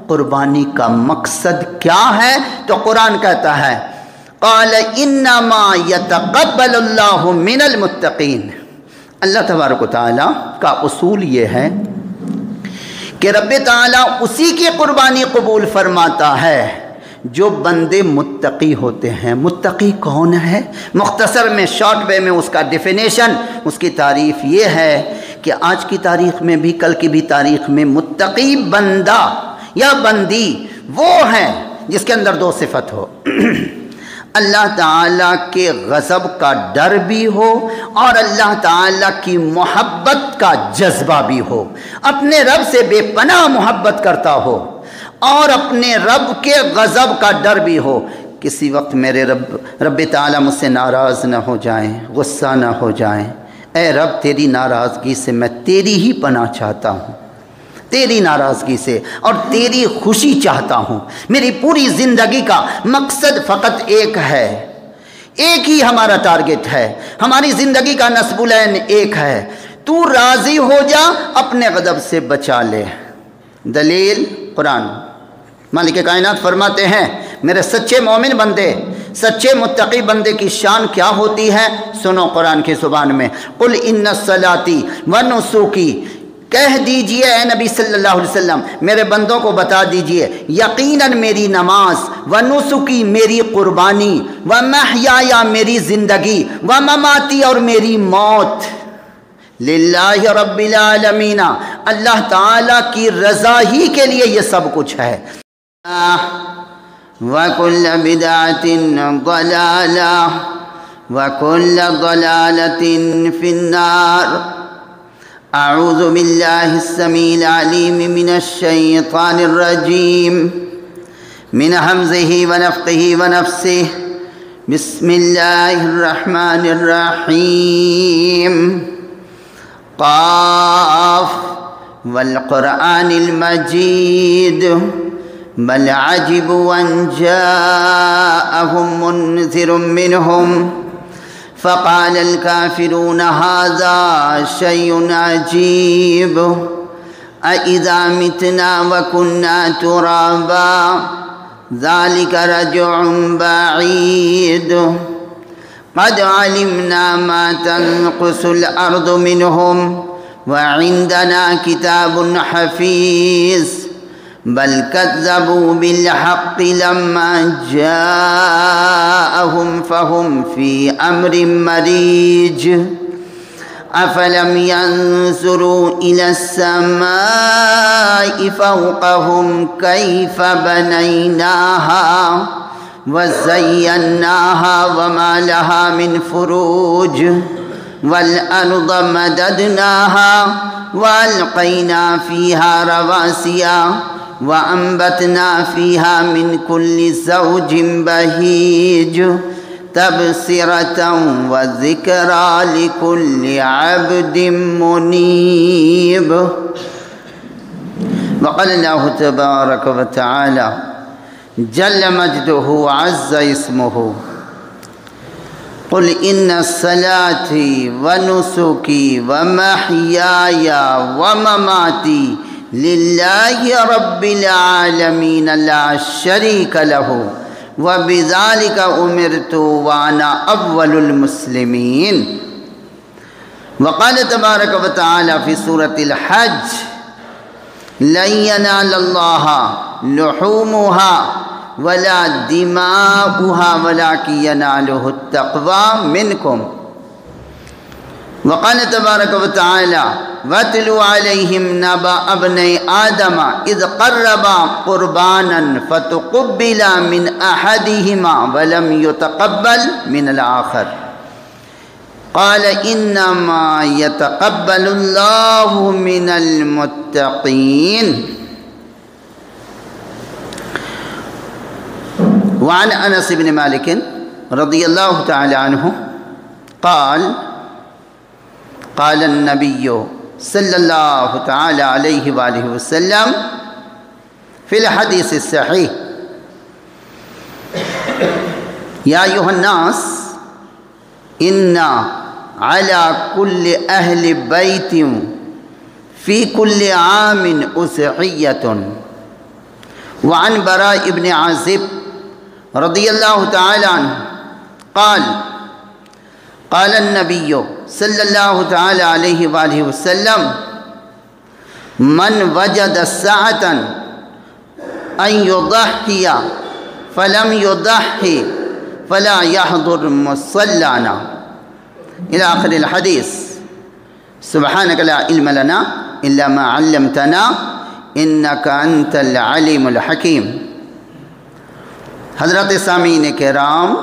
قربانی کا مقصد کیا ہے؟ تو قرآن کہتا ہے قال انما یتقبل اللہ من المتقین۔ اللہ تبارک و تعالیٰ کا اصول یہ ہے کہ رب تعالیٰ اسی کی قربانی قبول فرماتا ہے جو بندے متقی ہوتے ہیں۔ متقی کون ہے؟ مختصر میں، شارٹ وے میں اس کا ڈیفینیشن، اس کی تعریف یہ ہے کہ آج کی تاریخ میں بھی، کل کی بھی تاریخ میں، متقی بندہ یا بندی وہ ہے جس کے اندر دو صفت ہو، اللہ تعالیٰ کے غضب کا ڈر بھی ہو اور اللہ تعالیٰ کی محبت کا جذبہ بھی ہو، اپنے رب سے بے پناہ محبت کرتا ہو اور اپنے رب کے غضب کا ڈر بھی ہو۔ کسی وقت میرے رب تعالیٰ مجھ سے ناراض نہ ہو جائیں، غصہ نہ ہو جائیں۔ اے رب، تیری ناراضگی سے میں تیری ہی پناہ چاہتا ہوں، تیری ناراضگی سے، اور تیری خوشی چاہتا ہوں۔ میری پوری زندگی کا مقصد فقط ایک ہے، ایک ہی ہمارا ٹارگٹ ہے، ہماری زندگی کا نصب العین ایک ہے، تو راضی ہو جا، اپنے غضب سے بچا لے۔ دلیل قرآن۔ مالک کائنات فرماتے ہیں میرے سچے مومن بندے، سچے متقی بندے کی شان کیا ہوتی ہے؟ سنو قرآن کی زبان میں، قل ان صلاتی و نسکی، کہہ دیجئے اے نبی صلی اللہ علیہ وسلم، میرے بندوں کو بتا دیجئے، یقیناً میری نماز، و نسکی میری قربانی، و محیایا میری زندگی، و مماتی اور میری موت، للہ رب العالمین، اللہ تعالیٰ کی رضا ہی کے لیے یہ سب کچھ ہے۔ وَكُلَّ بِدْعَةٍ ضَلَالَةٍ وَكُلَّ ضَلَالَةٍ فِي النَّارِ۔ اعوذ باللہ السمیع العلیم من الشیطان الرجیم من حمزہ ونفخہ ونفثہ، بسم اللہ الرحمن الرحیم۔ قاف والقرآن المجید بل عجبوا ان جاءهم منذر منهم فقال الكافرون هذا شيء عجيب أإذا متنا وكنا ترابا ذلك رجع بعيد قد علمنا ما تنقص الأرض منهم وعندنا كتاب حفيظ بل كذبوا بالحق لما جاءهم فهم في أمر مريج أفلم ينظروا إلى السماء فوقهم كيف بنيناها وزيناها وما لها من فروج والأرض مددناها وألقينا فيها رواسي وأنبتنا فيها من كل زوج بهيج تبصرة وذكرى لكل عبد منيب۔ وقال الله تبارك وتعالى جل مجده عز اسمه قل إن صلاتي ونسكي ومحياي ومماتي لله رب العالمين لا شريك له وبذلك أمرت وأنا أول المسلمين۔ وقال تبارك وتعالى في سورة الحج لن ينال الله لحومها ولا دماؤها ولكن يناله التقوى منكم۔ وقال تبارك وتعالى واتلوا عليهم نبأ ابني آدم إذ قربا قربانا فتقبل من أحدهما ولم يتقبل من الآخر قال إنما يتقبل الله من المتقين۔ وعن أنس بن مالك رضي الله تعالى عنه قال قال النبي صلى الله تعالى عليه وآله وسلم في الحديث الصحيح يا أيها الناس إن على كل أهل بيت في كل عام أضحية وعن براء ابن عازب رضی اللہ تعالی عنہ قال قال النبی صلی اللہ تعالی علیہ وآلہ وسلم من وجد سعة ان يضحي فلم يضحي فلا يحضر مصلانا الى آخر الحدیث. سبحانک لا علم لنا الا ما علمتنا انک انت العلیم الحکیم. حضرت سامعین کرام،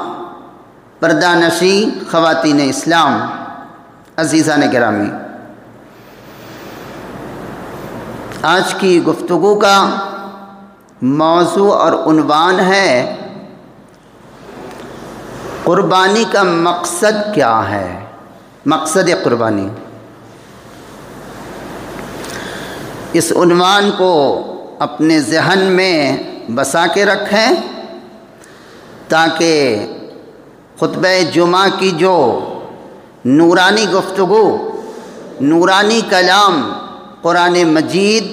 پردہ نشی خواتین اسلام، عزیزان گرامی، آج کی گفتگو کا موضوع اور عنوان ہے قربانی کا مقصد کیا ہے؟ مقصد قربانی. اس عنوان کو اپنے ذہن میں بسا کے رکھیں تاکہ خطبہ جمعہ کی جو نورانی گفتگو، نورانی کلام قرآن مجید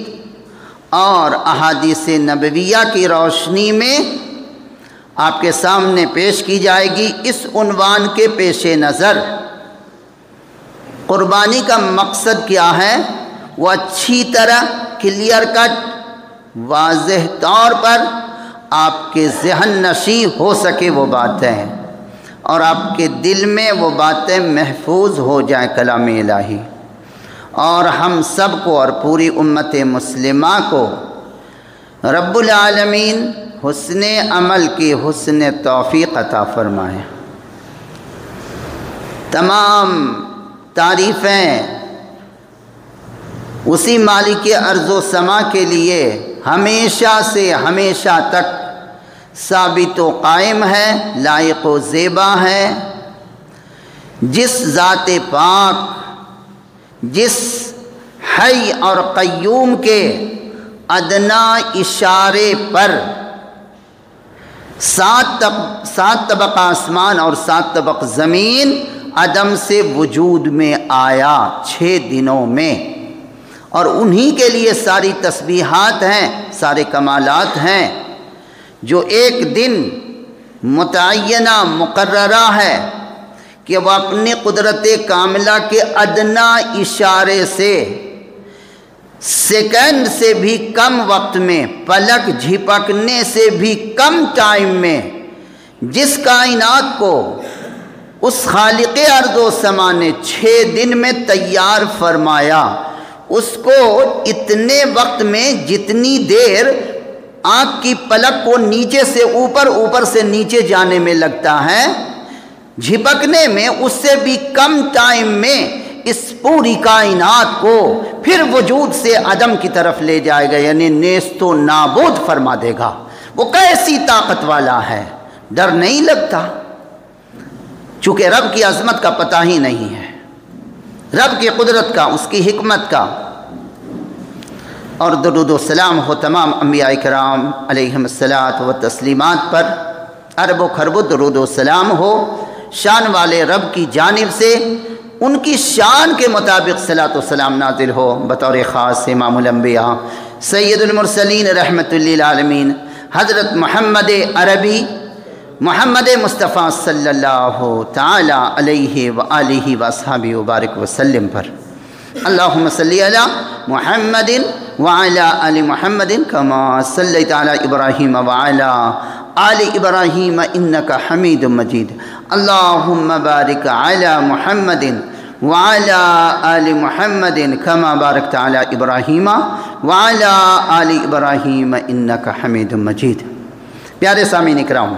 اور احادیث نبویہ کی روشنی میں آپ کے سامنے پیش کی جائے گی. اس عنوان کے پیش نظر قربانی کا مقصد کیا ہے وہ اچھی طرح کلیئر کٹ واضح طور پر آپ کے ذہن نشی ہو سکے وہ باتیں، اور آپ کے دل میں وہ باتیں محفوظ ہو جائیں کلام الہی، اور ہم سب کو اور پوری امت مسلمہ کو رب العالمین حسن عمل کی حسن توفیق عطا فرمائے. تمام تعریفیں اسی مالک ارض و سما کے لیے ہمیشہ سے ہمیشہ تک ثابت و قائم ہے، لائق و زیبا ہے. جس ذات پاک، جس حی اور قیوم کے ادنا اشارے پر 7 طبق آسمان اور 7 طبق زمین عدم سے وجود میں آیا 6 دنوں میں، اور انہی کے لیے ساری تسبیحات ہیں، سارے کمالات ہیں. جو ایک دن متعینہ مقررہ ہے کہ وہ اپنی قدرت کاملہ کے ادنا اشارے سے سیکنڈ سے بھی کم وقت میں، پلک جھپکنے سے بھی کم ٹائم میں جس کائنات کو اس خالق ارض و سما نے 6 دن میں تیار فرمایا، اس کو اتنے وقت میں جتنی دیر آنکھ کی پلک کو نیچے سے اوپر، اوپر سے نیچے جانے میں لگتا ہے، جھپکنے میں اس سے بھی کم ٹائم میں اس پوری کائنات کو پھر وجود سے عدم کی طرف لے جائے گا، یعنی نیست و نابود فرما دے گا. وہ کیسی طاقت والا ہے، ڈر نہیں لگتا، چونکہ رب کی عظمت کا پتہ ہی نہیں ہے، رب کی قدرت کا، اس کی حکمت کا. اور درود و سلام ہو تمام انبیاء کرام علیہم الصلاۃ و تسلیمات پر، ارب و خرب درود و سلام ہو شان والے رب کی جانب سے، ان کی شان کے مطابق صلاۃ و سلام نازل ہو بطور خاص امام الانبیاء سید المرسلین رحمت للعالمین حضرت محمد عربی محمد مصطفیٰ صلی اللہ تعالی علیہ وآلہ واصحابہ وبارک وسلم پر. اللہم صلی علی محمد وعلی آل محمد کما صلیت علی ابراہیم وعلی آل ابراہیم انکا حمید مجید. اللہم بارک علی محمد وعلی آل محمد کما بارکت علی ابراہیم وعلی آل ابراہیم انکا حمید مجید. پیارے سامعین اکرام،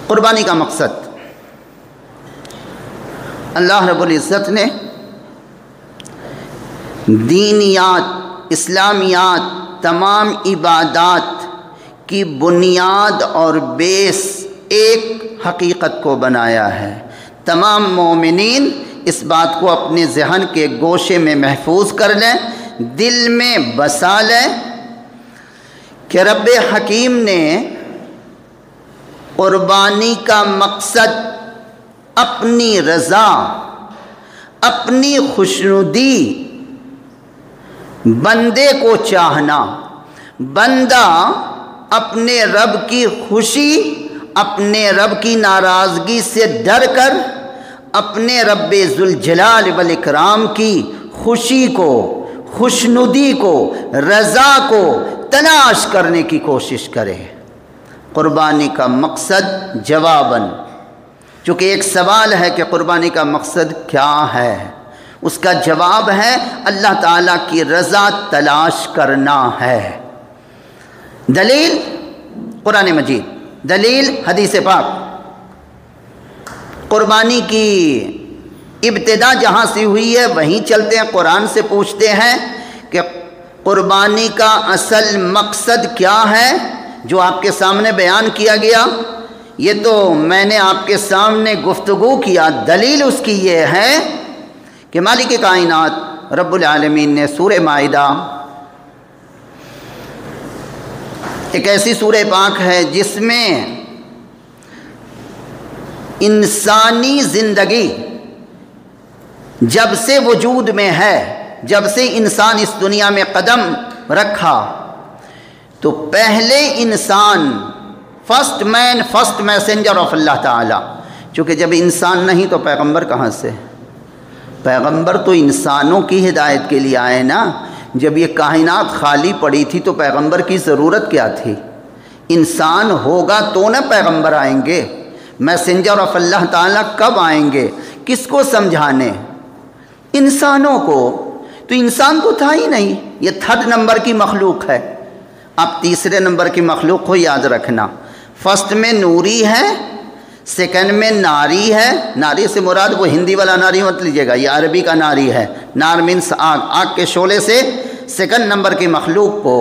قربانی کا مقصد اللہ رب العزت نے دینیات، اسلامیات، تمام عبادات کی بنیاد اور بیس ایک حقیقت کو بنایا ہے. تمام مومنین اس بات کو اپنے ذہن کے گوشے میں محفوظ کر لیں، دل میں بسا لیں کہ رب حکیم نے قربانی کا مقصد اپنی رضا، اپنی خوشنودی، بندے کو چاہنا، بندہ اپنے رب کی خوشی، اپنے رب کی ناراضگی سے ڈر کر اپنے رب ذوالجلال والاکرام کی خوشی کو، خوشنودی کو، رضا کو تلاش کرنے کی کوشش کرے۔ قربانی کا مقصد جواباً، چونکہ ایک سوال ہے کہ قربانی کا مقصد کیا ہے، اس کا جواب ہے اللہ تعالیٰ کی رضا تلاش کرنا ہے۔ دلیل قرآن مجید، دلیل حدیث پاک۔ قربانی کی ابتدا جہاں سے ہوئی ہے وہیں چلتے ہیں، قرآن سے پوچھتے ہیں کہ قربانی کا اصل مقصد کیا ہے جو آپ کے سامنے بیان کیا گیا۔ یہ تو میں نے آپ کے سامنے گفتگو کیا، دلیل اس کی یہ ہے کہ مالک کائنات رب العالمین نے سورہ مائدہ، ایک ایسی سورہ پاک ہے جس میں انسانی زندگی جب سے وجود میں ہے، جب سے انسان اس دنیا میں قدم رکھا، تو پہلے انسان، first man, first messenger of Allah تعالیٰ، چونکہ جب انسان نہیں تو پیغمبر کہاں سے؟ پیغمبر تو انسانوں کی ہدایت کے لیے آئے نا۔ جب یہ کائنات خالی پڑی تھی تو پیغمبر کی ضرورت کیا تھی؟ انسان ہوگا تو نہ پیغمبر آئیں گے۔ میسنجر آف اللہ تعالیٰ کب آئیں گے؟ کس کو سمجھانے؟ انسانوں کو۔ تو انسان تو تھا ہی نہیں، یہ تھرڈ نمبر کی مخلوق ہے۔ اب تیسرے نمبر کی مخلوق کو یاد رکھنا، فرسٹ میں نوری ہے، سیکنڈ میں ناری ہے۔ ناری سے مراد وہ ہندی والا ناری مت لیجیے گا، یہ عربی کا ناری ہے۔ نار مینس آگ، آگ کے شعلے سے سیکنڈ نمبر کی مخلوق کو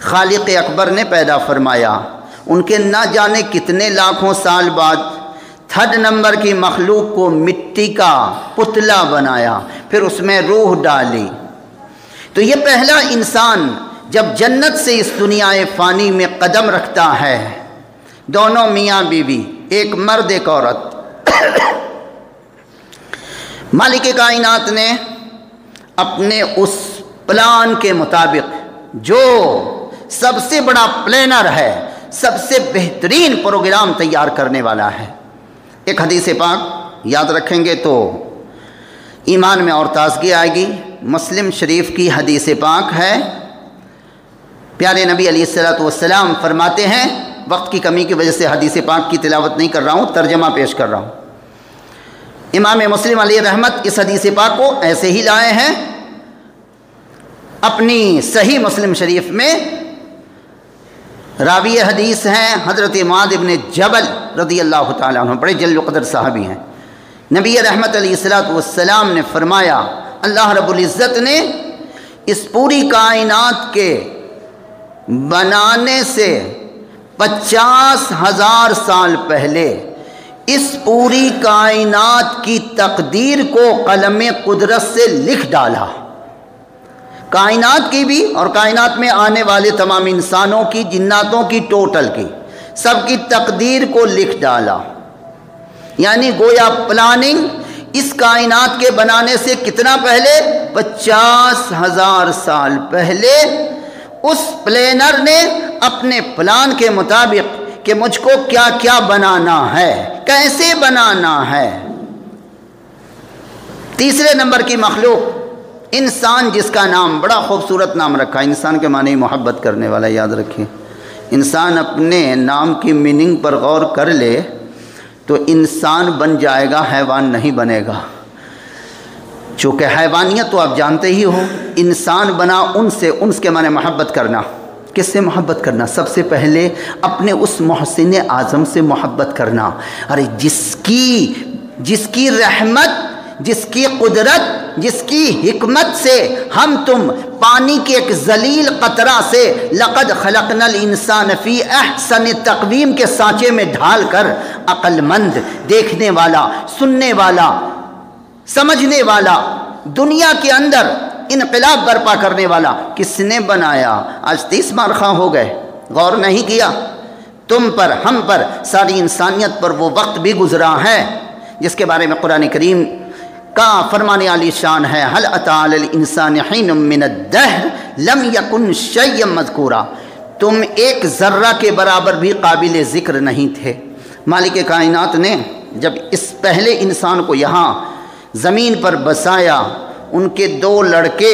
خالق اکبر نے پیدا فرمایا، ان کے نہ جانے کتنے لاکھوں سال بعد تھرڈ نمبر کی مخلوق کو مٹی کا پتلا بنایا، پھر اس میں روح ڈالی۔ تو یہ پہلا انسان جب جنت سے اس دنیا فانی میں قدم رکھتا ہے، دونوں میاں بیوی، ایک مرد ایک عورت، مالک کائنات نے اپنے اس پلان کے مطابق، جو سب سے بڑا پلانر ہے، سب سے بہترین پروگرام تیار کرنے والا ہے۔ ایک حدیث پاک یاد رکھیں گے تو ایمان میں اور تازگی آئے گی۔ مسلم شریف کی حدیث پاک ہے، پیارے نبی علیہ السلام فرماتے ہیں، وقت کی کمی کی وجہ سے حدیث پاک کی تلاوت نہیں کر رہا ہوں، ترجمہ پیش کر رہا ہوں۔ امام مسلم علیہ رحمت اس حدیث پاک کو ایسے ہی لائے ہیں اپنی صحیح مسلم شریف میں۔ راوی حدیث ہیں حضرت معاذ بن جبل رضی اللہ تعالیٰ عنہ، بڑے جلیل القدر صحابی ہیں۔ نبی رحمت علیہ السلام نے فرمایا، اللہ رب العزت نے اس پوری کائنات کے بنانے سے 50,000 سال پہلے اس پوری کائنات کی تقدیر کو قلم قدرت سے لکھ ڈالا۔ کائنات کی بھی اور کائنات میں آنے والے تمام انسانوں کی، جناتوں کی، ٹوٹل کی، سب کی تقدیر کو لکھ ڈالا۔ یعنی گویا پلاننگ اس کائنات کے بنانے سے کتنا پہلے؟ 50,000 سال پہلے اس پلینر نے اپنے پلان کے مطابق کہ مجھ کو کیا کیا بنانا ہے، کیسے بنانا ہے۔ تیسرے نمبر کی مخلوق انسان، جس کا نام بڑا خوبصورت نام رکھا، انسان کے معنی محبت کرنے والا، یاد رکھیے۔ انسان اپنے نام کی میننگ پر غور کر لے تو انسان بن جائے گا، حیوان نہیں بنے گا۔ چونکہ حیوانیت تو آپ جانتے ہی ہو، انسان بنا انس کے معنی محبت کرنا۔ کس سے محبت کرنا؟ سب سے پہلے اپنے اس محسن اعظم سے محبت کرنا۔ ارے جس کی رحمت، جس کی قدرت، جس کی حکمت سے ہم تم پانی کے ایک ذلیل قطرہ سے لقد خلقنا الانسان فی احسن تقویم کے سانچے میں ڈھال کر عقل مند، دیکھنے والا، سننے والا، سمجھنے والا، دنیا کے اندر انقلاب برپا کرنے والا کس نے بنایا؟ آج 30 مار خواہ ہو گئے، غور نہیں کیا؟ تم پر، ہم پر، ساری انسانیت پر وہ وقت بھی گزرا ہے جس کے بارے میں قرآن کریم کا فرمان عالی شان ہے، هل اتى على الانسان حين من الدهر لم يكن شيئا مذكورا۔ تم ایک ذرہ کے برابر بھی قابل ذکر نہیں تھے۔ مالک کائنات نے جب اس پہلے انسان کو یہاں زمین پر بسایا، ان کے 2 لڑکے،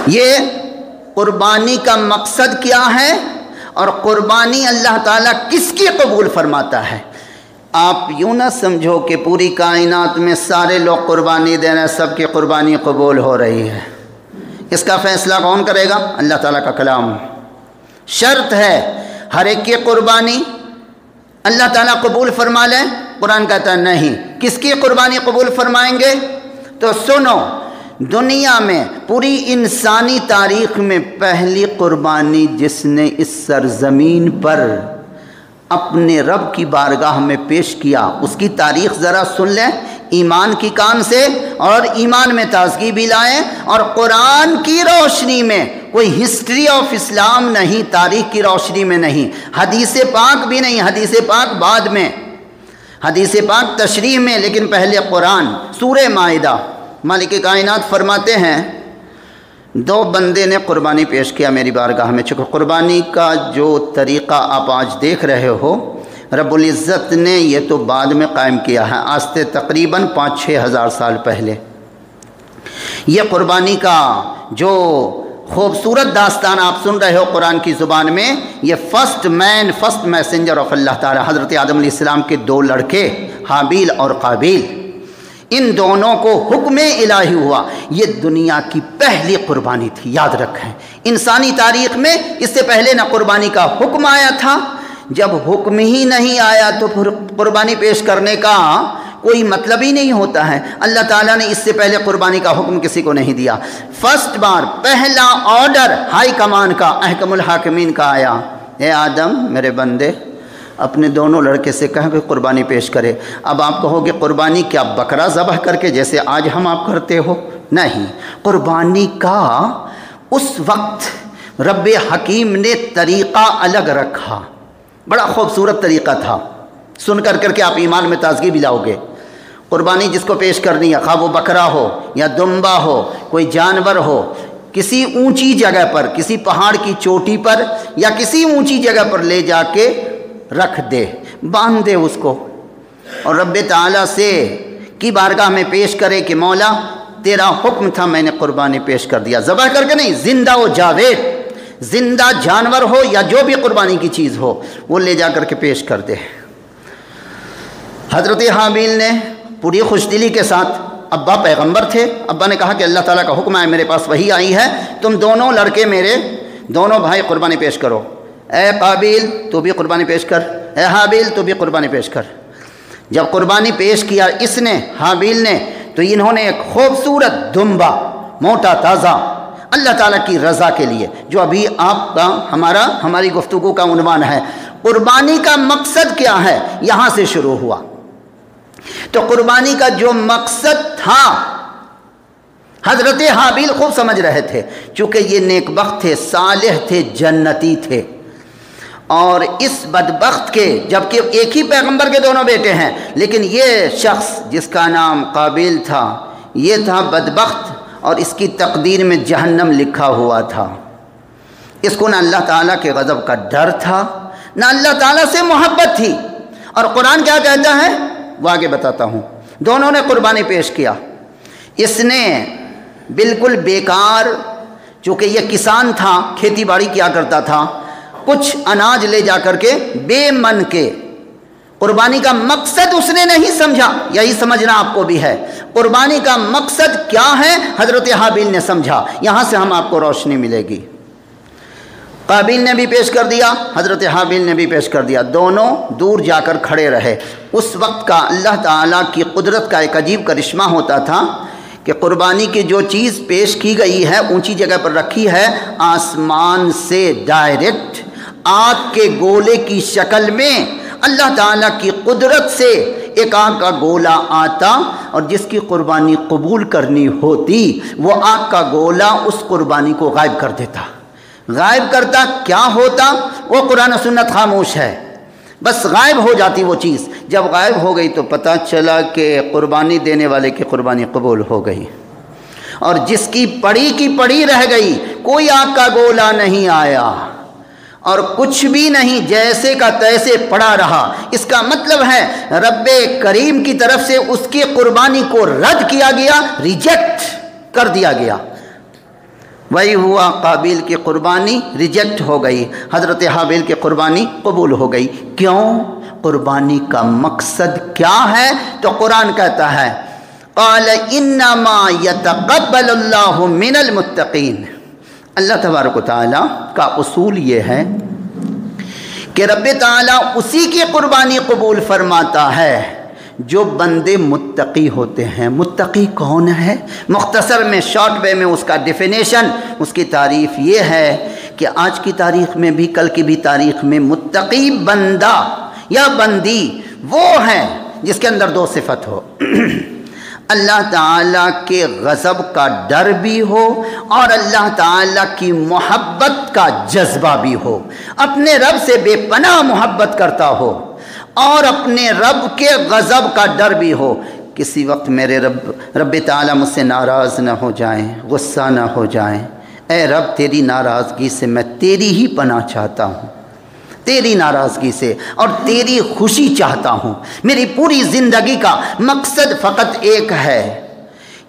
یہ قربانی کا مقصد کیا ہے اور قربانی اللہ تعالیٰ کس کی قبول فرماتا ہے؟ آپ یوں نہ سمجھو کہ پوری کائنات میں سارے لوگ قربانی دے رہے ہیں، سب کی قربانی قبول ہو رہی ہے۔ اس کا فیصلہ کون کرے گا؟ اللہ تعالیٰ کا کلام۔ شرط ہے ہر ایک کی قربانی اللہ تعالیٰ قبول فرما لیں؟ قرآن کہتا ہے نہیں۔ کس کی قربانی قبول فرمائیں گے؟ تو سنو، دنیا میں پوری انسانی تاریخ میں پہلی قربانی جس نے اس سرزمین پر اپنے رب کی بارگاہ میں پیش کیا، اس کی تاریخ ذرا سن لیں ایمان کی کان سے، اور ایمان میں تازگی بھی لائیں، اور قرآن کی روشنی میں، کوئی ہسٹری آف اسلام نہیں، تاریخ کی روشنی میں نہیں، حدیث پاک بھی نہیں، حدیث پاک بعد میں، حدیث پاک تشریح میں، لیکن پہلے قرآن۔ سورہ مائدہ، مالک کائنات فرماتے ہیں 2 بندے نے قربانی پیش کیا میری بارگاہ میں۔ چونکہ قربانی کا جو طریقہ آپ آج دیکھ رہے ہو، رب العزت نے یہ تو بعد میں قائم کیا ہے، آج سے تقریباً 5-6 ہزار سال پہلے۔ یہ قربانی کا جو خوبصورت داستان آپ سن رہے ہو قرآن کی زبان میں، یہ فرسٹ میسنجر آف اللہ تعالیٰ، حضرت آدم علیہ السلام کے 2 لڑکے حابیل اور قابیل، ان دونوں کو حکم الہی ہوا۔ یہ دنیا کی پہلی قربانی تھی، یاد رکھیں۔ انسانی تاریخ میں اس سے پہلے نہ قربانی کا حکم آیا تھا، جب حکم ہی نہیں آیا تو پھر قربانی پیش کرنے کا کوئی مطلب ہی نہیں ہوتا ہے۔ اللہ تعالیٰ نے اس سے پہلے قربانی کا حکم کسی کو نہیں دیا۔ فرسٹ بار پہلا آرڈر ہائی کمان کا، احکم الحاکمین کا آیا، اے آدم میرے بندے، اپنے دونوں لڑکے سے کہہ کہ قربانی پیش کرے۔ اب آپ کہو گے قربانی کیا بکرا ذبح کر کے جیسے آج ہم آپ کرتے ہو؟ نہیں، قربانی کا اس وقت رب حکیم نے طریقہ الگ رکھا، بڑا خوبصورت طریقہ تھا، سن کر کے آپ ایمان میں تازگی بھی لاؤ گے۔ قربانی جس کو پیش کرنی ہے، خواہ وہ بکرا ہو یا دمبا ہو، کوئی جانور ہو، کسی اونچی جگہ پر، کسی پہاڑ کی چوٹی پر یا کسی اونچی جگہ پر لے جا کے رکھ دے، باندھ دے اس کو، اور رب تعالیٰ سے کی بارگاہ میں پیش کرے کہ مولا تیرا حکم تھا، میں نے قربانی پیش کر دیا، ذبح کر کے نہیں، زندہ و جاوید، زندہ جانور ہو یا جو بھی قربانی کی چیز ہو، وہ لے جا کر کے پیش کر دے۔ حضرت حابیل نے پوری خوش دلی کے ساتھ، ابا پیغمبر تھے، ابا نے کہا کہ اللہ تعالیٰ کا حکم ہے، میرے پاس وحی آئی ہے، تم دونوں لڑکے میرے دونوں بھائی قربانی پیش کرو، اے قابیل تو بھی قربانی پیش کر، اے حابیل تو بھی قربانی پیش کر۔ جب قربانی پیش کیا اس نے، حابیل نے، تو انہوں نے ایک خوبصورت دمبا، موٹا تازہ، اللہ تعالیٰ کی رضا کے لیے، جو ابھی آپ کا ہماری گفتگو کا عنوان ہے، قربانی کا مقصد کیا ہے، یہاں سے شروع ہوا۔ تو قربانی کا جو مقصد تھا حضرت حابیل خوب سمجھ رہے تھے، چونکہ یہ نیک بخت تھے، صالح تھے، جنتی تھے، اور اس بدبخت کے، جبکہ ایک ہی پیغمبر کے دونوں بیٹے ہیں، لیکن یہ شخص جس کا نام قابیل تھا، یہ تھا بدبخت، اور اس کی تقدیر میں جہنم لکھا ہوا تھا۔ اس کو نہ اللہ تعالیٰ کے غضب کا ڈر تھا، نہ اللہ تعالیٰ سے محبت تھی۔ اور قرآن کیا کہتا ہے وہ آگے بتاتا ہوں۔ دونوں نے قربانی پیش کیا، اس نے بالکل بیکار، چونکہ یہ کسان تھا، کھیتی باڑی کیا کرتا تھا، کچھ اناج لے جا کر کے بے من کے، قربانی کا مقصد اس نے نہیں سمجھا، یہی سمجھنا آپ کو بھی ہے۔ قربانی کا مقصد کیا ہے حضرت حابیل نے سمجھا، یہاں سے ہم آپ کو روشنی ملے گی۔ قابیل نے بھی پیش کر دیا، حضرت حابیل نے بھی پیش کر دیا، دونوں دور جا کر کھڑے رہے۔ اس وقت کا اللہ تعالیٰ کی قدرت کا ایک عجیب کرشمہ ہوتا تھا کہ قربانی کی جو چیز پیش کی گئی ہے، اونچی جگہ پر رکھی ہے، آسمان سے ڈائریکٹ آگ کے گولے کی شکل میں اللہ تعالیٰ کی قدرت سے ایک آگ کا گولا آتا، اور جس کی قربانی قبول کرنی ہوتی وہ آگ کا گولا اس قربانی کو غائب کر دیتا۔ غائب کرتا کیا ہوتا؟ وہ قرآن و سنت خاموش ہے، بس غائب ہو جاتی وہ چیز۔ جب غائب ہو گئی تو پتہ چلا کہ قربانی دینے والے کی قربانی قبول ہو گئی، اور جس کی پڑی رہ گئی، کوئی آگ کا گولا نہیں آیا اور کچھ بھی نہیں، جیسے کا تیسے پڑا رہا۔ اس کا مطلب ہے رب کریم کی طرف سے اس کی قربانی کو رد کیا گیا، ریجیکٹ کر دیا گیا۔ وہی ہوا قابیل کی قربانی ریجیکٹ ہو گئی، حضرت حابیل کی قربانی قبول ہو گئی۔ کیوں؟ قربانی کا مقصد کیا ہے؟ تو قرآن کہتا ہے قال انما یتقبل اللہ من المتقین۔ اللہ تبارک و تعالیٰ کا اصول یہ ہے کہ رب تعالیٰ اسی کی قربانی قبول فرماتا ہے جو بندے متقی ہوتے ہیں۔ متقی کون ہے؟ مختصر میں، شارٹ وے میں اس کا ڈیفینیشن، اس کی تعریف یہ ہے کہ آج کی تاریخ میں بھی، کل کی بھی تاریخ میں، متقی بندہ یا بندی وہ ہے جس کے اندر دو صفت ہو، اللہ تعالیٰ کے غضب کا ڈر بھی ہو اور اللہ تعالیٰ کی محبت کا جذبہ بھی ہو، اپنے رب سے بے پناہ محبت کرتا ہو اور اپنے رب کے غضب کا ڈر بھی ہو۔ کسی وقت میرے رب تعالیٰ مجھ سے ناراض نہ ہو جائیں، غصہ نہ ہو جائیں۔ اے رب، تیری ناراضگی سے میں تیری ہی پناہ چاہتا ہوں، تیری ناراضگی سے، اور تیری خوشی چاہتا ہوں۔ میری پوری زندگی کا مقصد فقط ایک ہے،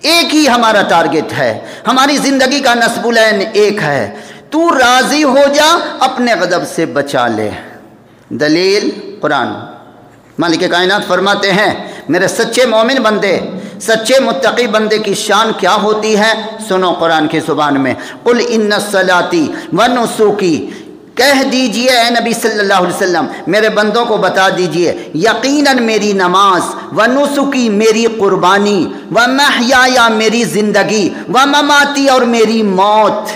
ایک ہی ہمارا ٹارگٹ ہے، ہماری زندگی کا نصب العین ایک ہے، تو راضی ہو جا، اپنے غضب سے بچا لے۔ دلیل قرآن۔ مالک کائنات فرماتے ہیں میرے سچے مومن بندے، سچے متقی بندے کی شان کیا ہوتی ہے؟ سنو قرآن کی زبان میں، قل ان صلاتی و نسکی، کہہ دیجئے اے نبی صلی اللہ علیہ وسلم، میرے بندوں کو بتا دیجئے، یقیناً میری نماز، و نسکی میری قربانی، و محیایا میری زندگی، و مماتی اور میری موت،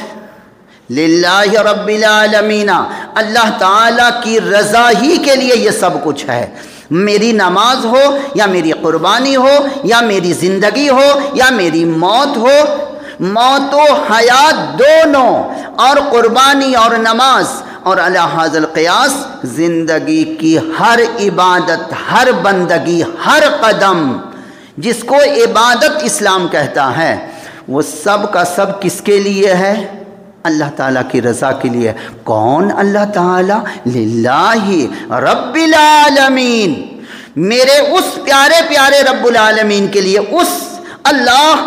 للہ رب العالمین، اللہ تعالیٰ کی رضا ہی کے لیے یہ سب کچھ ہے۔ میری نماز ہو یا میری قربانی ہو یا میری زندگی ہو یا میری موت ہو، موت و حیات دونوں، اور قربانی اور نماز، اور علی ھذا القیاس زندگی کی ہر عبادت، ہر بندگی، ہر قدم جس کو عبادت اسلام کہتا ہے، وہ سب کا سب کس کے لیے ہے؟ اللہ تعالیٰ کی رضا کے لیے۔ کون اللہ تعالیٰ؟ للہ رب العالمین، میرے اس پیارے پیارے رب العالمین کے لیے، اس اللہ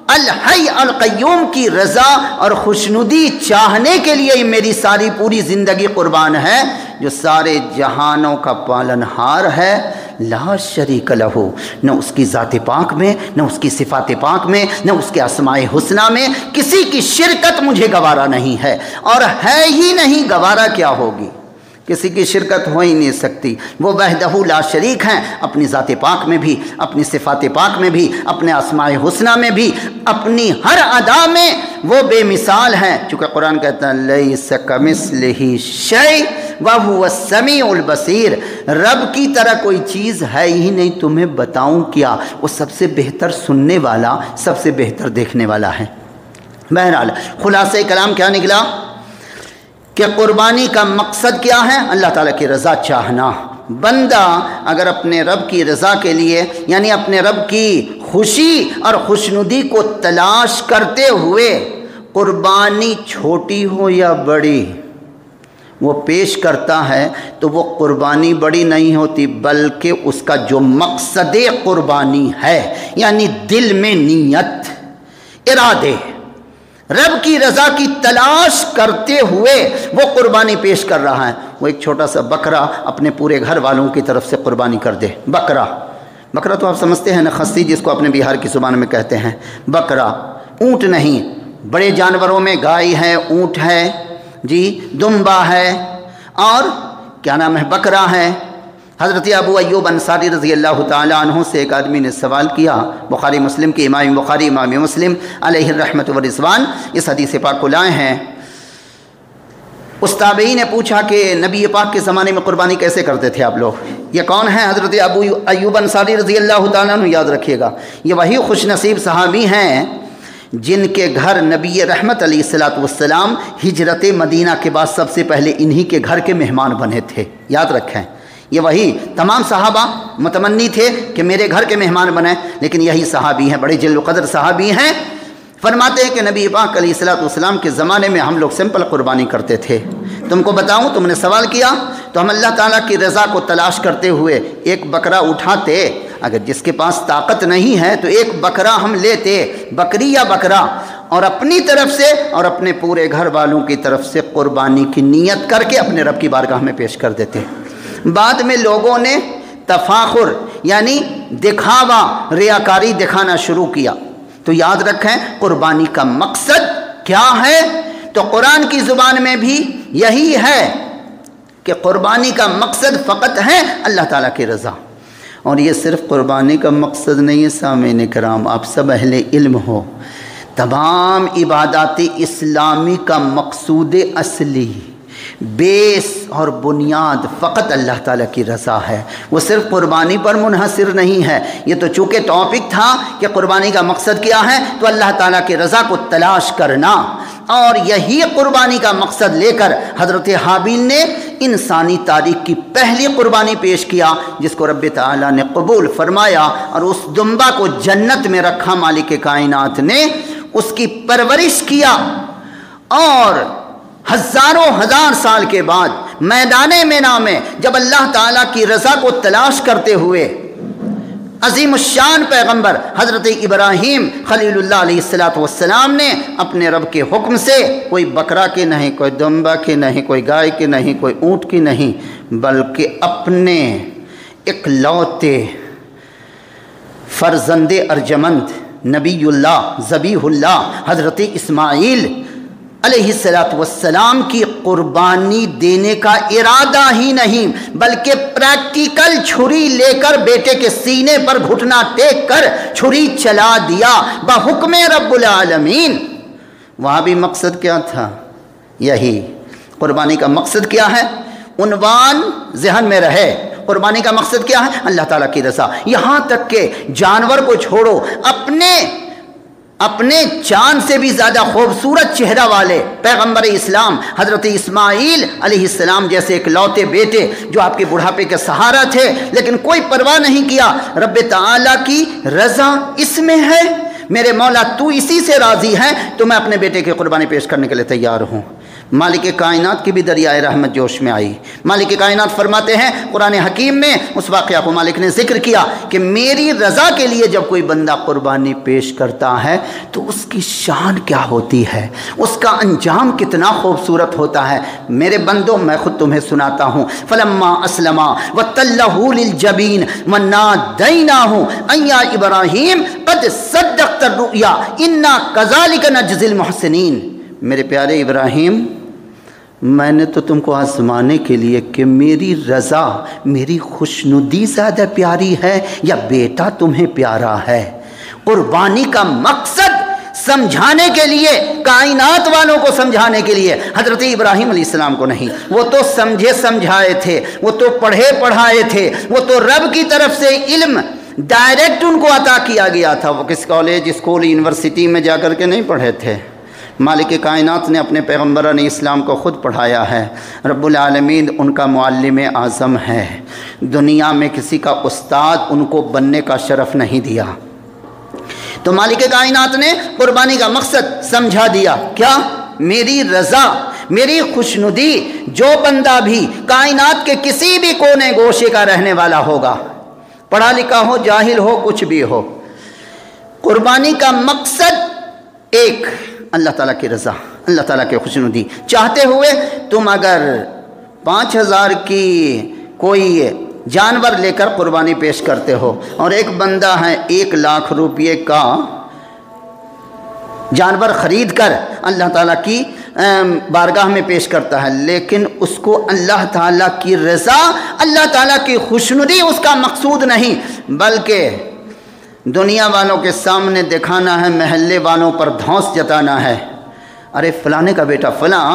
الحی القیوم کی رضا اور خوشنودی چاہنے کے لیے میری ساری پوری زندگی قربان ہے، جو سارے جہانوں کا پالنہار ہے، لا شریک لہو، نہ اس کی ذات پاک میں، نہ اس کی صفات پاک میں، نہ اس کے اسماء حسنہ میں کسی کی شرکت مجھے گوارا نہیں ہے، اور ہے ہی نہیں، گوارا کیا ہوگی؟ کسی کی شرکت ہو ہی نہیں سکتی۔ وہ وحدہ لا شریک ہیں، اپنی ذات پاک میں بھی، اپنی صفات پاک میں بھی، اپنے اسماء حسنہ میں بھی، اپنی ہر ادا میں وہ بے مثال ہیں، چونکہ قرآن کہتا ہے لیس کمثلہ شیء وہو السمیع البصیر، رب کی طرح کوئی چیز ہے ہی نہیں، تمہیں بتاؤں کیا؟ وہ سب سے بہتر سننے والا، سب سے بہتر دیکھنے والا ہے۔ بہرحال خلاصہ کلام کیا نکلا کہ قربانی کا مقصد کیا ہے؟ اللہ تعالیٰ کی رضا چاہنا۔ بندہ اگر اپنے رب کی رضا کے لیے، یعنی اپنے رب کی خوشی اور خوشنودی کو تلاش کرتے ہوئے، قربانی چھوٹی ہو یا بڑی وہ پیش کرتا ہے، تو وہ قربانی بڑی نہیں ہوتی، بلکہ اس کا جو مقصد قربانی ہے، یعنی دل میں نیت، ارادے، رب کی رضا کی تلاش کرتے ہوئے وہ قربانی پیش کر رہا ہے۔ وہ ایک چھوٹا سا بکرا اپنے پورے گھر والوں کی طرف سے قربانی کر دے۔ بکرا تو آپ سمجھتے ہیں نا، خصی جس کو اپنے بہار کی زبان میں کہتے ہیں، بکرا، اونٹ نہیں، بڑے جانوروں میں گائے ہے، اونٹ ہے، جی دمبا ہے، اور کیا نام ہے، بکرا ہے۔ حضرت ابو ایوب انصاری رضی اللہ تعالیٰ عنہ سے ایک آدمی نے سوال کیا، بخاری مسلم کی، امام بخاری امام مسلم علیہ الرحمۃ والرضوان اس حدیث پاک کو لائے ہیں۔ اس تابعی نے پوچھا کہ نبی پاک کے زمانے میں قربانی کیسے کرتے تھے آپ لوگ؟ یہ کون ہیں؟ حضرت ابو ایوب انصاری رضی اللہ تعالیٰ عنہ، یاد رکھیے گا، یہ وہی خوش نصیب صحابی ہیں جن کے گھر نبی رحمت علیہ الصلوۃ والسلام ہجرت مدینہ کے بعد سب سے پہلے انہی کے گھر کے مہمان بنے تھے، یاد رکھیں۔ یہ وہی تمام صحابہ متمنی تھے کہ میرے گھر کے مہمان بنیں، لیکن یہی صحابی ہیں، بڑے جل و قدر صحابی ہیں، فرماتے ہیں کہ نبی پاک علیہ الصلوۃ والسلام کے زمانے میں ہم لوگ سمپل قربانی کرتے تھے. تم کو بتاؤں، تم نے سوال کیا تو ہم اللہ تعالیٰ کی رضا کو تلاش کرتے ہوئے ایک بکرا اٹھاتے. اگر جس کے پاس طاقت نہیں ہے تو ایک بکرا ہم لیتے، بکری یا بکرا، اور اپنی طرف سے اور اپنے پورے گھر والوں کی طرف سے قربانی کی نیت کر کے اپنے رب کی بارگاہ میں پیش کر دیتے. بعد میں لوگوں نے تفاخر یعنی دکھاوا، ریاکاری دکھانا شروع کیا. تو یاد رکھیں قربانی کا مقصد کیا ہے. تو قرآن کی زبان میں بھی یہی ہے کہ قربانی کا مقصد فقط ہے اللہ تعالیٰ کی رضا. اور یہ صرف قربانی کا مقصد نہیں ہے سامعین کرام، آپ سب اہل علم ہو، تمام عبادات اسلامی کا مقصود اصلی، بیس اور بنیاد فقط اللہ تعالیٰ کی رضا ہے. وہ صرف قربانی پر منحصر نہیں ہے. یہ تو چونکہ ٹاپک تھا کہ قربانی کا مقصد کیا ہے، تو اللہ تعالیٰ کی رضا کو تلاش کرنا، اور یہی قربانی کا مقصد لے کر حضرت حابیل نے انسانی تاریخ کی پہلی قربانی پیش کیا، جس کو رب تعالیٰ نے قبول فرمایا اور اس دمبا کو جنت میں رکھا. مالک کائنات نے اس کی پرورش کیا، اور ہزاروں ہزار سال کے بعد میدان مینا میں جب اللہ تعالیٰ کی رضا کو تلاش کرتے ہوئے عظیم الشان پیغمبر حضرت ابراہیم خلیل اللہ علیہ السلام نے اپنے رب کے حکم سے، کوئی بکرا کے نہیں، کوئی دمبا کے نہیں، کوئی گائے کے نہیں، کوئی اونٹ کی نہیں، بلکہ اپنے اکلوتے فرزند ارجمند نبی اللہ ذبیح اللہ حضرت اسماعیل علیہ السلام کی قربانی دینے کا ارادہ ہی نہیں، بلکہ پریکٹیکل چھری لے کر بیٹے کے سینے پر گھٹنا ٹیک کر چھری چلا دیا بحکم رب العالمین. وہاں بھی مقصد کیا تھا؟ یہی. قربانی کا مقصد کیا ہے؟ عنوان ذہن میں رہے. قربانی کا مقصد کیا ہے؟ اللہ تعالیٰ کی رضا. یہاں تک کہ جانور کو چھوڑو، اپنے چاند سے بھی زیادہ خوبصورت چہرہ والے پیغمبر اسلام حضرت اسماعیل علیہ السلام جیسے اکلوتے بیٹے جو آپ کے بڑھاپے کے سہارا تھے، لیکن کوئی پرواہ نہیں کیا. رب تعالیٰ کی رضا اس میں ہے، میرے مولا تو اسی سے راضی ہے، تو میں اپنے بیٹے کی قربانی پیش کرنے کے لیے تیار ہوں. مالک کائنات کی بھی دریائے رحمت جوش میں آئی. مالک کائنات فرماتے ہیں قرآن حکیم میں، اس واقعہ کو مالک نے ذکر کیا کہ میری رضا کے لیے جب کوئی بندہ قربانی پیش کرتا ہے تو اس کی شان کیا ہوتی ہے، اس کا انجام کتنا خوبصورت ہوتا ہے. میرے بندوں، میں خود تمہیں سناتا ہوں. فلما اسلما وتلہ للجبین ونادیناہ ان یا ابراہیم قد صدقت الرؤیا انا کذالک نجزی المحسنین. میرے پیارے ابراہیم، میں نے تو تم کو آزمانے کے لیے کہ میری رضا، میری خوشنودی زیادہ پیاری ہے یا بیٹا تمہیں پیارا ہے. قربانی کا مقصد سمجھانے کے لیے، کائنات والوں کو سمجھانے کے لیے، حضرت ابراہیم علیہ السلام کو نہیں. وہ تو سمجھے سمجھائے تھے، وہ تو پڑھے پڑھائے تھے، وہ تو رب کی طرف سے علم ڈائریکٹ ان کو عطا کیا گیا تھا. وہ کس کالج، اسکول، یونیورسٹی میں جا کر کے نہیں پڑھے تھے. مالک کائنات نے اپنے پیغمبران اسلام کو خود پڑھایا ہے. رب العالمین ان کا معلم اعظم ہے. دنیا میں کسی کا استاد ان کو بننے کا شرف نہیں دیا. تو مالک کائنات نے قربانی کا مقصد سمجھا دیا. کیا؟ میری رضا، میری خوشنودی. جو بندہ بھی کائنات کے کسی بھی کونے گوشے کا رہنے والا ہوگا، پڑھا لکھا ہو، جاہل ہو، کچھ بھی ہو، قربانی کا مقصد ایک، اللہ تعالیٰ کی رضا، اللہ تعالیٰ کی خوشنودی چاہتے ہوئے تم اگر 5000 کی کوئی جانور لے کر قربانی پیش کرتے ہو، اور ایک بندہ ہے 1 لاکھ روپے کا جانور خرید کر اللہ تعالیٰ کی بارگاہ میں پیش کرتا ہے، لیکن اس کو اللہ تعالیٰ کی رضا، اللہ تعالیٰ کی خوشنودی اس کا مقصود نہیں، بلکہ دنیا والوں کے سامنے دکھانا ہے، محلے والوں پر دھوس جتانا ہے. ارے فلانے کا بیٹا فلاں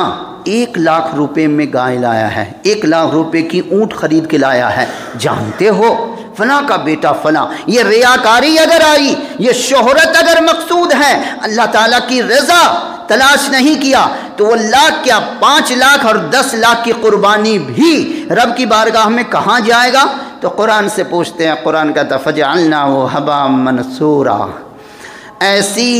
1 لاکھ روپے میں گائے لایا ہے، 1 لاکھ روپے کی اونٹ خرید کے لایا ہے، جانتے ہو فلاں کا بیٹا فلاں. یہ ریاکاری اگر آئی، یہ شہرت اگر مقصود ہے، اللہ تعالیٰ کی رضا تلاش نہیں کیا، تو وہ لاکھ کیا 5 لاکھ اور 10 لاکھ کی قربانی بھی رب کی بارگاہ میں کہاں جائے گا؟ تو قرآن سے پوچھتے ہیں. قرآن کہتا فجعلناہ ھباء منثورا. ایسی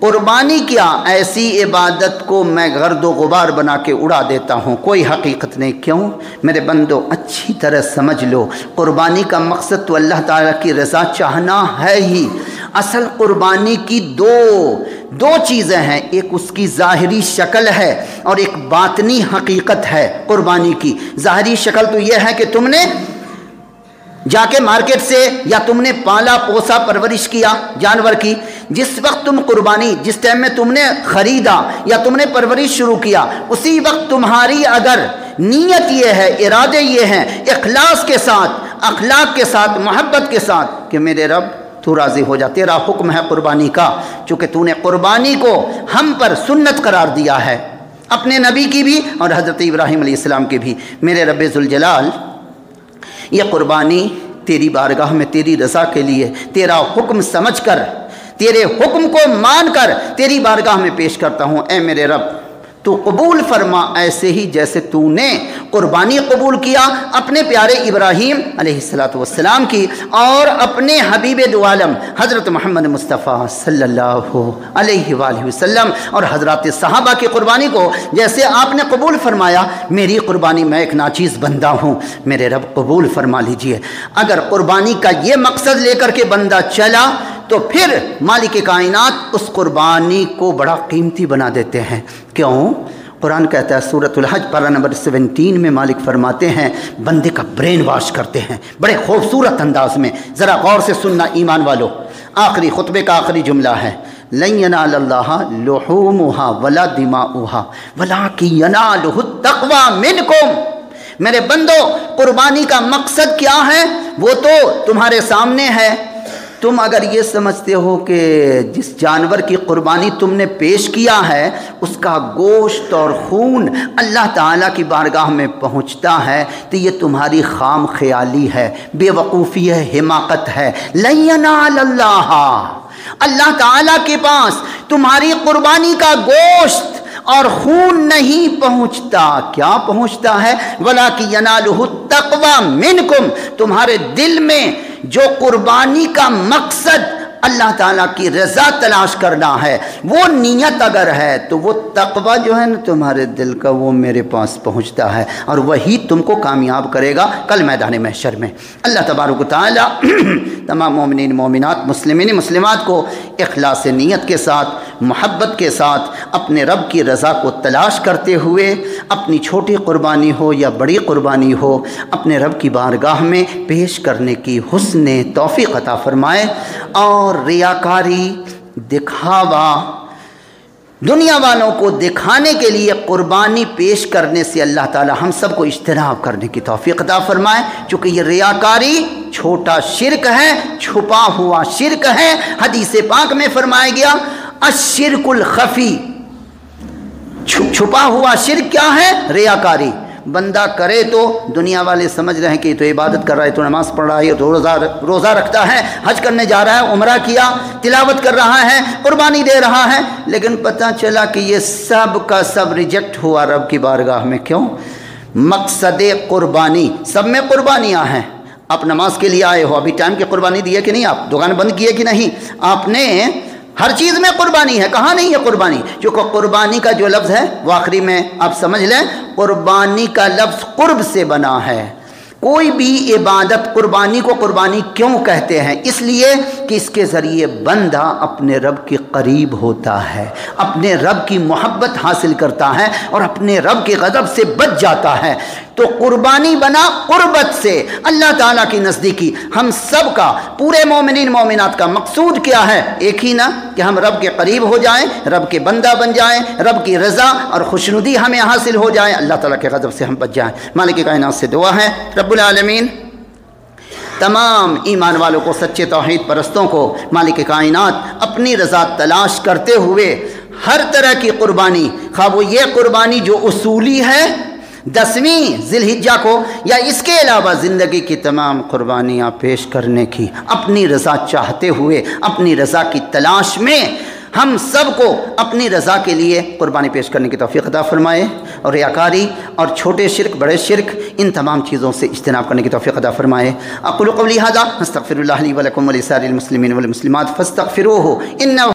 قربانی کیا ایسی عبادت کو میں گرد و غبار بنا کے اڑا دیتا ہوں، کوئی حقیقت نہیں۔ کیوں؟ میرے بندو اچھی طرح سمجھ لو، قربانی کا مقصد تو اللہ تعالیٰ کی رضا چاہنا ہے ہی۔ اصل قربانی کی دو چیزیں ہیں، ایک اس کی ظاہری شکل ہے اور ایک باطنی حقیقت ہے قربانی کی۔ ظاہری شکل تو یہ ہے کہ تم نے جا کے مارکیٹ سے یا تم نے پالا پوسا پرورش کیا جانور کی، جس وقت تم قربانی جس ٹائم میں تم نے خریدا یا تم نے پرورش شروع کیا، اسی وقت تمہاری اگر نیت یہ ہے، ارادے یہ ہیں، اخلاص کے ساتھ، اخلاق کے ساتھ، محبت کے ساتھ کہ میرے رب تو راضی ہو جا، تیرا حکم ہے قربانی کا، چونکہ تو نے قربانی کو ہم پر سنت قرار دیا ہے، اپنے نبی کی بھی اور حضرت ابراہیم علیہ السلام کی بھی۔ میرے رب ذوالجلال یہ قربانی تیری بارگاہ میں تیری رضا کے لیے، تیرا حکم سمجھ کر، تیرے حکم کو مان کر تیری بارگاہ میں پیش کرتا ہوں۔ اے میرے رب تو قبول فرما ایسے ہی جیسے تو نے قربانی قبول کیا اپنے پیارے ابراہیم علیہ السلام کی اور اپنے حبیب دو عالم حضرت محمد مصطفیٰ صلی اللہ علیہ وآلہ وسلم اور حضرات صحابہ کی قربانی کو جیسے آپ نے قبول فرمایا۔ میری قربانی، میں ایک ناچیز بندہ ہوں، میرے رب قبول فرما لیجئے۔ اگر قربانی کا یہ مقصد لے کر کے بندہ چلا تو پھر مالک کائنات اس قربانی کو بڑا قیمتی بنا دیتے ہیں۔ کیوں؟ قرآن کہتا ہے سورۃ الحج پارہ نمبر 17 میں مالک فرماتے ہیں بندے کا برین واش کرتے ہیں بڑے خوبصورت انداز میں۔ ذرا غور سے سننا ایمان والو، آخری خطبے کا آخری جملہ ہے، لن ینال اللہ لحومھا ولا دماؤھا ولکن ینالہ التقوی منکم۔ میرے بندو قربانی کا مقصد کیا ہے وہ تو تمہارے سامنے ہے۔ تم اگر یہ سمجھتے ہو کہ جس جانور کی قربانی تم نے پیش کیا ہے اس کا گوشت اور خون اللہ تعالیٰ کی بارگاہ میں پہنچتا ہے تو یہ تمہاری خام خیالی ہے، بے وقوفی ہے، حماقت ہے۔ لن ینال اللہ، اللہ تعالیٰ کے پاس تمہاری قربانی کا گوشت اور خون نہیں پہنچتا۔ کیا پہنچتا ہے؟ وَلَٰكِن يَنَالُهُ التَّقْوَىٰ مِنْكُمْ، تمہارے دل میں جو قربانی کا مقصد اللہ تعالیٰ کی رضا تلاش کرنا ہے، وہ نیت اگر ہے تو وہ تقوی جو ہے نا تمہارے دل کا، وہ میرے پاس پہنچتا ہے اور وہی تم کو کامیاب کرے گا کل میدان محشر میں۔ اللہ تبارک و تعالیٰ تمام مومنین مومنات مسلمین مسلمات کو اخلاص نیت کے ساتھ، محبت کے ساتھ اپنے رب کی رضا کو تلاش کرتے ہوئے اپنی چھوٹی قربانی ہو یا بڑی قربانی ہو اپنے رب کی بارگاہ میں پیش کرنے کی حسن توفیق عطا فرمائے، اور ریاکاری، دکھاوا، دنیا والوں کو دکھانے کے لیے قربانی پیش کرنے سے اللہ تعالی ہم سب کو اجتناب کرنے کی توفیق عطا فرمائے، چونکہ یہ ریاکاری چھوٹا شرک ہے، چھپا ہوا شرک ہے۔ حدیث پاک میں فرمایا گیا الشرک الخفی، چھپا ہوا شرک کیا ہے؟ ریاکاری۔ بندہ کرے تو دنیا والے سمجھ رہے ہیں کہ تو عبادت کر رہا ہے، تو نماز پڑھ رہا ہے، تو روزہ رکھتا ہے، حج کرنے جا رہا ہے، عمرہ کیا، تلاوت کر رہا ہے، قربانی دے رہا ہے، لیکن پتہ چلا کہ یہ سب کا سب ریجیکٹ ہوا رب کی بارگاہ میں۔ کیوں؟ مقصد قربانی، سب میں قربانیاں ہیں۔ آپ نماز کے لیے آئے ہو، ابھی ٹائم کی قربانی دی ہے کہ نہیں؟ آپ دکان بند کی ہے کہ نہیں؟ آپ نے ہر چیز میں قربانی ہے، کہاں نہیں ہے قربانی؟ چونکہ قربانی کا جو لفظ ہے وہ آخری میں آپ سمجھ لیں، قربانی کا لفظ قرب سے بنا ہے۔ کوئی بھی عبادت قربانی کو قربانی کیوں کہتے ہیں؟ اس لیے کہ اس کے ذریعے بندہ اپنے رب کے قریب ہوتا ہے، اپنے رب کی محبت حاصل کرتا ہے اور اپنے رب کے غضب سے بچ جاتا ہے۔ تو قربانی بنا قربت سے، اللہ تعالیٰ کی نزدیکی۔ ہم سب کا، پورے مومنین مومنات کا مقصود کیا ہے؟ ایک ہی نا، کہ ہم رب کے قریب ہو جائیں، رب کے بندہ بن جائیں، رب کی رضا اور خوشنودی ہمیں حاصل ہو جائے، اللہ تعالیٰ کے غضب سے ہم بچ جائیں۔ مالک کائنات سے دعا ہے رب العالمین تمام ایمان والوں کو، سچے توحید پرستوں کو مالک کائنات اپنی رضا تلاش کرتے ہوئے ہر طرح کی قربانی، خواہ وہ یہ قربانی جو اصولی ہے 10ویں ذی الحجہ کو، یا اس کے علاوہ زندگی کی تمام قربانیاں پیش کرنے کی، اپنی رضا چاہتے ہوئے، اپنی رضا کی تلاش میں ہم سب کو اپنی رضا کے لیے قربانی پیش کرنے کی توفیق عطا فرمائے، اور ریاکاری اور چھوٹے شرک، بڑے شرک، ان تمام چیزوں سے اجتناب کرنے کی توفیق عطا فرمائے۔ اقول قولی ھذا استغفر اللہ لی ولکم ولسائر المسلمین والمسلمات فاستغفروہ انہ